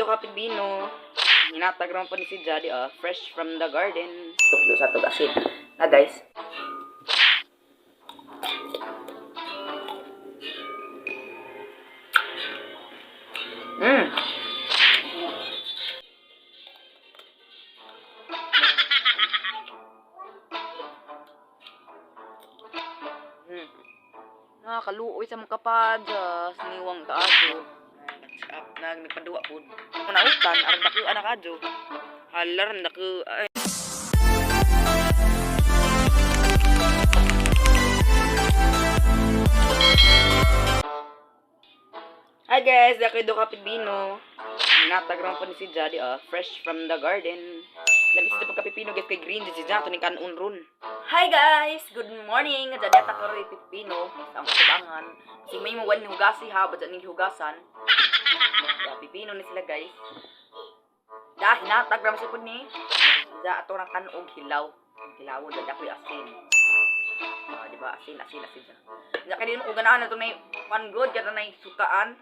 Kaido ka Pilipino. Hinatag naman po ni si Jolly, fresh from the garden. Tukdo sa tugasin. Na guys. Nakakaluoy sa mga kapadyas, niwang kaadyo. Nagpadua po. Kung nautan, aram na ko anak adyo. Halar na ko, ay. Hi guys, Kaido ka Pilipino. Hinatag naman po ni si Jolly, fresh from the garden. Labis ito pagkapipino guys kay Green, si Jato ni Kanon Run. Hi guys! Good morning! Jadi ata ko rin Pilipino. Isang kubangan. Kasi may mawal ni hugasi ha, ba dyan ni hugasan. Pilipino ni sila guys. Da, hinatag naman siya po ni. Da, ato ng kanog hilaw. Hilawon, da ako'y asin. Diba? Asin dyan. Da, kaya din mo kung ganaan na ito na yung pan-good, kaya na yung sukaan.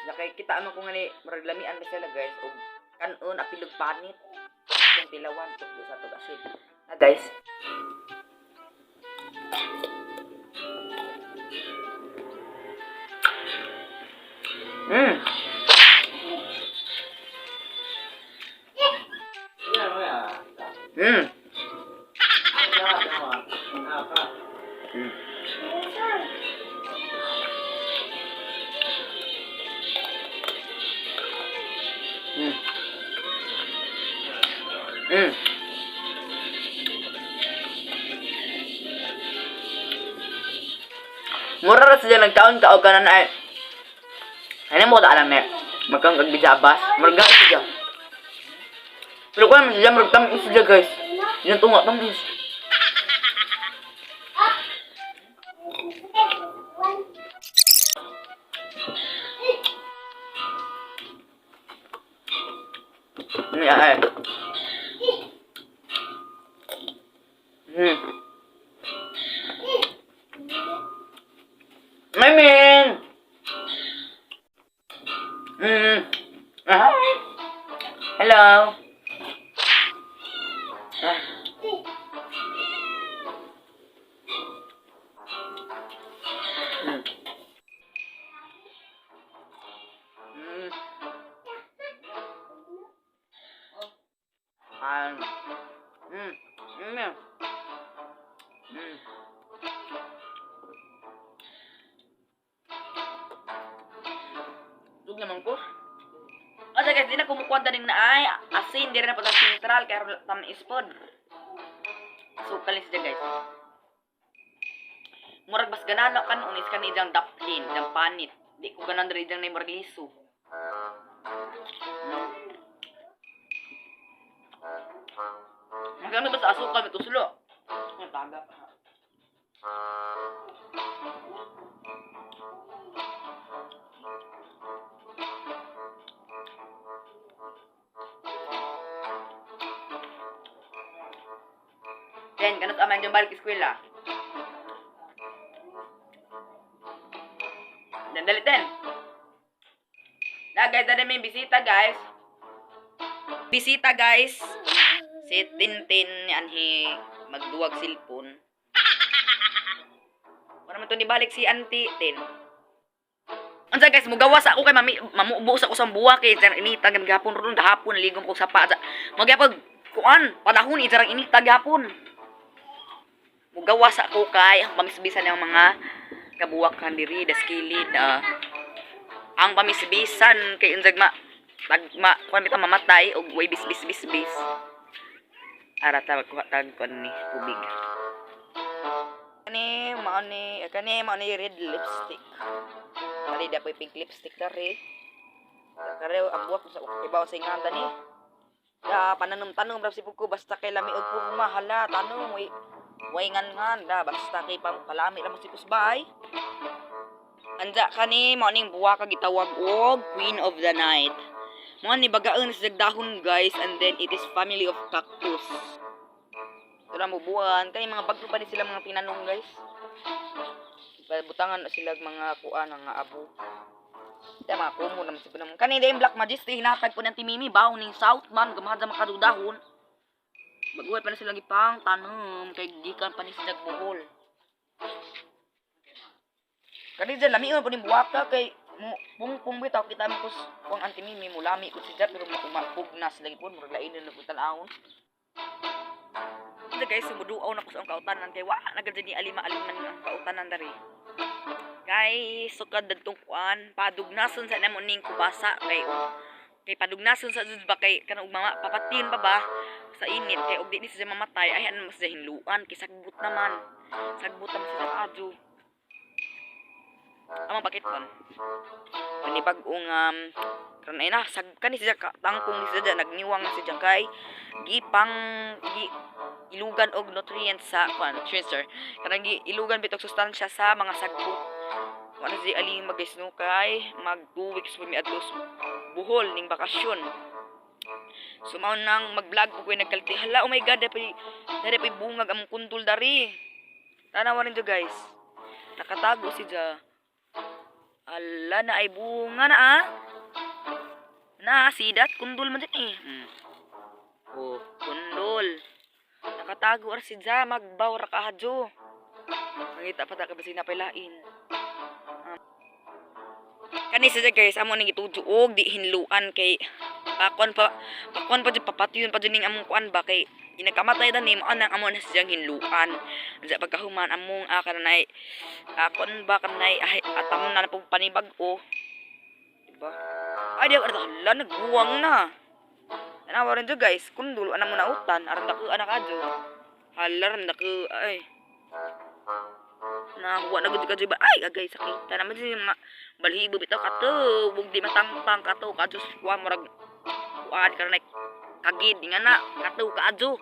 Da, kaya kita ano kung nga ni maraglamian na sila guys. O kanon, apilog panit. Yung pilawan, tukdo sa tugasin. Na guys. Mura ra siya nagtaon-taon kanan ay. Ano mo ta alam na? Magkang kagbijabas, marga siya. Pero kung naman siya maragtamis siya guys. Yan tunga tamis. Ini ay. Mimin. Hi. Hello. Dug naman ko. Asa guys, di na kumukuha din na ay asin, di na pa sa sentral kaya tam ispod. So kalis dia guys. Murag bas ganana kan unis kan ijang daplin, jang panit. Di ko ganan diri jang nay murag liso. Magano ba sa asukal ito sulo? Ang taga. Ken, kanot aman yung balik eskwela. Dandali, Ten. Na, guys, na may bisita, guys. Bisita, guys. Si Tintin, yan, magduwag silpon. Wala naman ito nibalik si Auntie Tin. Ansa, guys, mugawas ako kay mamuubos ako sa buwa kay jarang inita, gapon ron, dahapon, ligom ko sa pa. Magyapag, kuan, panahon, jarang inita, gapon. Mugawas ako kay ang pamisbisan ng mga kabuwakan diri daskilid ang pamisbisan kay unsag kuan bitaw mamatay og way bis ara tawag ko tag kon ni tubig kani mao ni red lipstick kali da pink lipstick tari kare ang buwak sa ibaw sa inganda ni pananong ra si ko basta kay lami og mahala tanong way ngan da basta kay palami ra mo si kusbay anja kani mao ning buwa ka gitawag og Queen of the Night mo ni bagaon sa dahon guys and then it is family of cactus ito mo buwan kay mga bagto pa ni sila mga tinanong guys butangan na sila mga kuan nga abo Kaya mga kumo naman si Pinam. Kanina yung Black Majesty, hinatag po ng Timimi, baw ni South man, gamahad sa makadudahon. Baguhay pa na silang ipang tanong, kay gikan pa ni si Jagbuhol. Kanina dyan, lamion po ni Buwaka, kay pung bitaw, kita mo kus, kung ang Timimi, mulami ko si Jag, pero makupugnas lagi po, muraglainin na po tanawon. Ito guys, sumuduaw na ko sa ang kautanan, kay nagadyan ni alima-aliman ang kautanan dari. Guys, sukad datong kuan, padugnason sa namon ning kubasa kay padugnason sa jud ba kay kanang mama papatin pa ba sa init kay og di ni siya mamatay ay ano mas hinluan kay sagbut naman. Sagbut naman sa adyo. Amang pakit kon. Ani bag-ong karon ay na kani siya tangkong ni siya nagniwang na siya kay ilugan og nutrients sa kuan tracer. Kanang ilugan bitog sustansya sa mga sagbut. Ano si aling mag-isnukay, mag 2 weeks po mi adtos buhol ning bakasyon. So mao nang mag-vlog ko koy nagkalti. Hala, oh my god, dari bungag among kundol dari. Tanawa rin jo guys. Nakatago si Ja. Ala na ay bunga na Na sidat kundol man din eh. Oh, kundol. Nakatago ra si Ja, magbaw ra kahadyo. Mangita pa ta ka basi napailain. Kani sa guys, amo ning ituju og di hinluan kay pakon pa di papatyon pa dining among kuan ba kay ginakamatay ta ni mao nang amo na siyang hinluan. Unsa pagkahuman among kanay kon ba kanay atam na pug panibag-o. Diba? Ay di hala nagbuwang na. Tanawa rin jo guys, kundul ana mo na utan aron dako anak adyo. Hala ran dako ay. Na huwa na gud ka ba ay agay sakit naman si mga balhibo bitaw kato bug di matangtang kato kadyo kuan murag kuan kana kagid nga na kato kaadyo